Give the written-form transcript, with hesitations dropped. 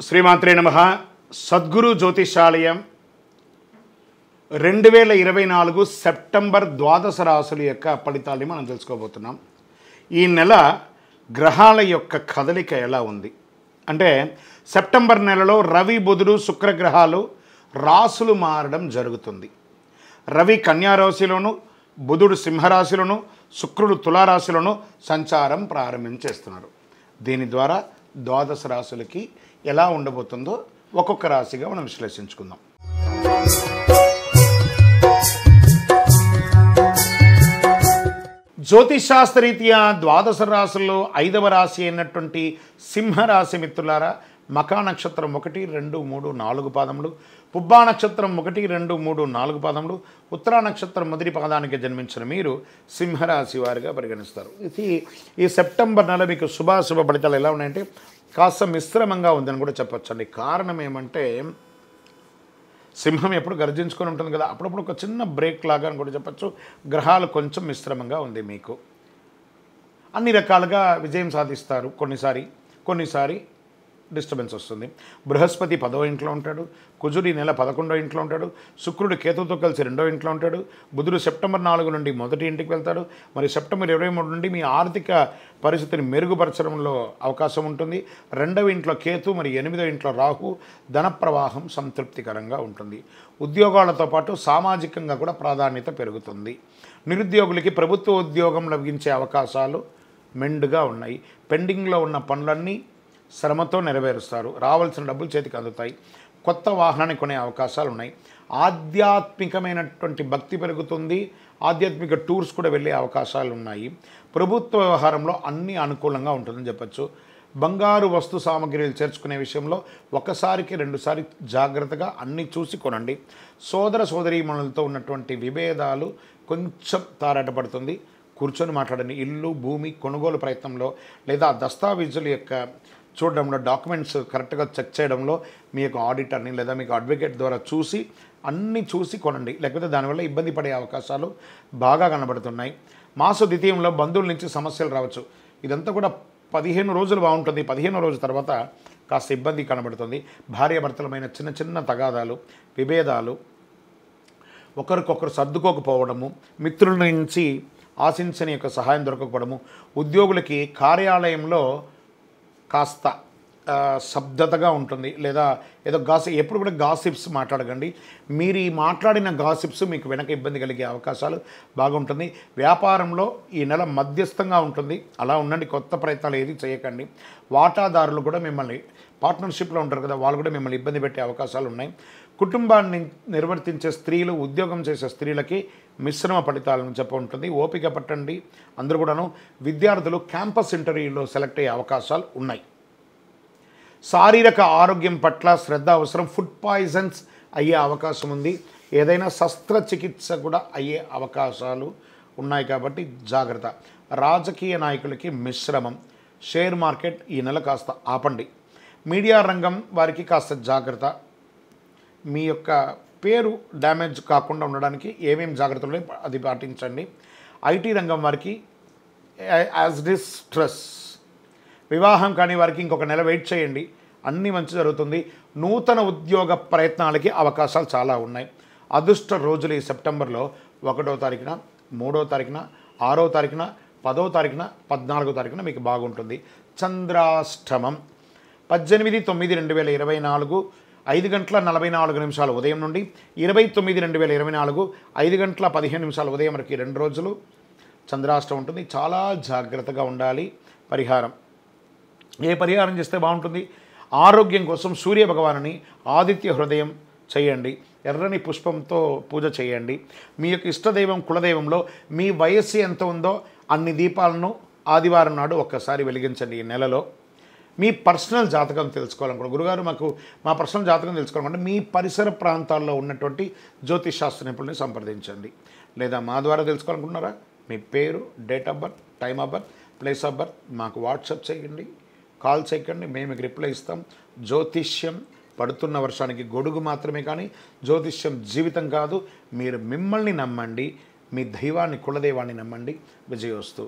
శ్రీమాత్రే నమః. సద్గురు జ్యోతిషాలయం 2024 సెప్టెంబర్ ద్వాదశ రాశుల యొక్క ఫలితాన్ని మనం తెలుసుకోబోతున్నాం. ఈ నెల గ్రహాల యొక్క కదలిక ఎలా ఉంది అంటే సెప్టెంబర్ నెలలో రవి బుధుడు శుక్రగ్రహాలు రాశులు మారడం జరుగుతుంది. రవి కన్యా రాశిలోను, బుధుడు సింహరాశిలోను, శుక్రుడు తులారాశిలోను సంచారం ప్రారంభించేస్తున్నారు. దీని ద్వారా ద్వాదశ రాశులకి ఎలా ఉండబోతుందో ఒక్కొక్క రాశిగా మనం విశ్లేషించుకుందాం. జ్యోతిషాస్త్రరీత్యా ద్వాదశ రాశుల్లో 5వ రాశి అయినటువంటి సింహరాశి మిత్రులారా, మకా నక్షత్రం 1, 2, 3, 4 పాదములు, పుబ్బా నక్షత్రం 1, 2, 3, 4 పాదములు, ఉత్తరా నక్షత్రం మొదటి పాదానికి జన్మించిన మీరు సింహరాశి వారిగా పరిగణిస్తారు. ఈ సెప్టెంబర్ నెల మీకు శుభాశుభ ఫలితాలు ఎలా ఉన్నాయంటే కాస్త మిశ్రమంగా ఉందని కూడా చెప్పొచ్చండి. కారణం ఏమంటే సింహం ఎప్పుడు గర్జించుకొని ఉంటుంది కదా, అప్పుడప్పుడు ఒక చిన్న బ్రేక్ లాగా అని కూడా చెప్పచ్చు. గ్రహాలు కొంచెం మిశ్రమంగా ఉంది. మీకు అన్ని రకాలుగా విజయం సాధిస్తారు. కొన్నిసారి డిస్టర్బెన్స్ వస్తుంది. బృహస్పతి 10వ ఇంట్లో ఉంటాడు, కుజుడు నెల 11వ ఇంట్లో ఉంటాడు, శుక్రుడు కేతుతో కలిసి 2వ ఇంట్లో ఉంటాడు, బుధుడు సెప్టెంబర్ 4 నుండి మొదటి ఇంటికి వెళ్తాడు. మరి సెప్టెంబర్ 23 నుండి మీ ఆర్థిక పరిస్థితిని మెరుగుపరచడంలో అవకాశం ఉంటుంది. 2వ ఇంట్లో కేతు, మరి 8వ ఇంట్లో రాహు. ధన ప్రవాహం సంతృప్తికరంగా ఉంటుంది. ఉద్యోగాలతో పాటు సామాజికంగా కూడా ప్రాధాన్యత పెరుగుతుంది. నిరుద్యోగులకి ప్రభుత్వ ఉద్యోగం లభించే అవకాశాలు మెండుగా ఉన్నాయి. పెండింగ్లో ఉన్న పనులన్నీ శ్రమతో నెరవేరుస్తారు. రావాల్సిన డబ్బులు చేతికి అందుతాయి. కొత్త వాహనాన్ని కొనే అవకాశాలు ఉన్నాయి. ఆధ్యాత్మికమైనటువంటి భక్తి పెరుగుతుంది. ఆధ్యాత్మిక టూర్స్ కూడా వెళ్ళే అవకాశాలు ఉన్నాయి. ప్రభుత్వ వ్యవహారంలో అన్నీ అనుకూలంగా ఉంటుందని చెప్పచ్చు. బంగారు వస్తు సామగ్రిలు చేర్చుకునే విషయంలో ఒకసారికి 2 సారి జాగ్రత్తగా అన్నీ చూసి కొనండి. సోదర సోదరీమణులతో ఉన్నటువంటి విభేదాలు కొంచెం తారాటపడుతుంది. కూర్చొని మాట్లాడండి. ఇల్లు భూమి కొనుగోలు ప్రయత్నంలో లేదా దస్తావేజుల యొక్క చూడడంలో, డాక్యుమెంట్స్ కరెక్ట్గా చెక్ చేయడంలో మీ యొక్క ఆడిటర్ని లేదా మీకు అడ్వకేట్ ద్వారా అన్నీ చూసి కొనండి. లేకపోతే దానివల్ల ఇబ్బంది పడే అవకాశాలు బాగా కనబడుతున్నాయి. మాస ద్వితీయంలో బంధువుల నుంచి సమస్యలు రావచ్చు. ఇదంతా కూడా 15 రోజులు బాగుంటుంది. 15వ రోజు తర్వాత కాస్త ఇబ్బంది కనబడుతుంది. భార్యాభర్తలమైన చిన్న చిన్న తగాదాలు, విభేదాలు, ఒకరికొకరు సర్దుకోకపోవడము, మిత్రుల నుంచి ఆశించని యొక్క సహాయం దొరకకపోవడము, ఉద్యోగులకి కార్యాలయంలో కాస్త శబ్దతగా ఉంటుంది. లేదా ఏదో ఎప్పుడు కూడా గాసిప్స్ మాట్లాడకండి. మీరు ఈ మాట్లాడిన గాసిప్స్ మీకు వెనక ఇబ్బంది కలిగే అవకాశాలు బాగుంటుంది. వ్యాపారంలో ఈ నెల మధ్యస్థంగా ఉంటుంది. అలా ఉండండి. కొత్త ప్రయత్నాలు ఏది చేయకండి. వాటాదారులు కూడా మిమ్మల్ని పార్ట్నర్షిప్లో ఉంటారు కదా, వాళ్ళు కూడా మిమ్మల్ని ఇబ్బంది పెట్టే అవకాశాలు ఉన్నాయి. కుటుంబాన్ని నిర్వర్తించే స్త్రీలు, ఉద్యోగం చేసే స్త్రీలకి మిశ్రమ ఫలితాలను ఉంటుంది. ఓపిక పట్టండి. అందరూ కూడాను విద్యార్థులు క్యాంపస్ ఇంటర్వ్యూలో సెలెక్ట్ అయ్యే అవకాశాలు ఉన్నాయి. శారీరక ఆరోగ్యం పట్ల శ్రద్ధ అవసరం. ఫుడ్ పాయిజన్స్ అయ్యే అవకాశం ఉంది. ఏదైనా శస్త్రచికిత్స కూడా అయ్యే అవకాశాలు ఉన్నాయి కాబట్టి జాగ్రత్త. రాజకీయ నాయకులకి మిశ్రమం. షేర్ మార్కెట్ ఈ నెల కాస్త ఆపండి. మీడియా రంగం వారికి కాస్త జాగ్రత్త. మీ యొక్క పేరు డ్యామేజ్ కాకుండా ఉండడానికి ఏమేమి జాగ్రత్తలు అది పాటించండి. ఐటీ రంగం వారికి యాజ్ డిస్ స్ట్రెస్. వివాహం కాని వారికి ఇంకొక నెల వెయిట్ చేయండి. అన్నీ మంచి జరుగుతుంది. నూతన ఉద్యోగ ప్రయత్నాలకి అవకాశాలు చాలా ఉన్నాయి. అదృష్ట రోజులు ఈ సెప్టెంబర్లో 1వ తారీఖున, 3వ తారీఖున, 6వ తారీఖున, 10వ తారీఖున, 14వ తారీఖున మీకు బాగుంటుంది. చంద్రాష్టమం 18/9/2024 5:44 ఉదయం నుండి 20/9/2024 5:15 ఉదయం వరకు 2 రోజులు చంద్రాష్టమం ఉంటుంది. చాలా జాగ్రత్తగా ఉండాలి. పరిహారం ఏ పరిహారం చేస్తే బాగుంటుంది? ఆరోగ్యం కోసం సూర్య భగవానుని ఆదిత్య హృదయం చేయండి. ఎర్రని పుష్పంతో పూజ చేయండి. మీ యొక్క ఇష్టదైవం కులదైవంలో మీ వయస్సు ఎంత ఉందో అన్ని దీపాలను ఆదివారం నాడు ఒక్కసారి వెలిగించండి. ఈ నెలలో మీ పర్సనల్ జాతకం తెలుసుకోవాలనుకోండి, గురుగారు మా పర్సనల్ జాతకం తెలుసుకోవాలనుకుంటే మీ పరిసర ప్రాంతాల్లో ఉన్నటువంటి జ్యోతిషాస్త్ర నిపుణుల్ని సంప్రదించండి. లేదా మా ద్వారా తెలుసుకోవాలనుకుంటున్నారా? మీ పేరు, date of birth, time of birth, place of birth మాకు వాట్సాప్ చేయండి, కాల్ చేయకండి. మేము మీకు రిప్లై ఇస్తాం. జ్యోతిష్యం పడుతున్న వర్షానికి గొడుగు మాత్రమే, కానీ జ్యోతిష్యం జీవితం కాదు. మీరు మిమ్మల్ని నమ్మండి, మీ దైవాన్ని, కులదైవాన్ని నమ్మండి. విజయోస్తు.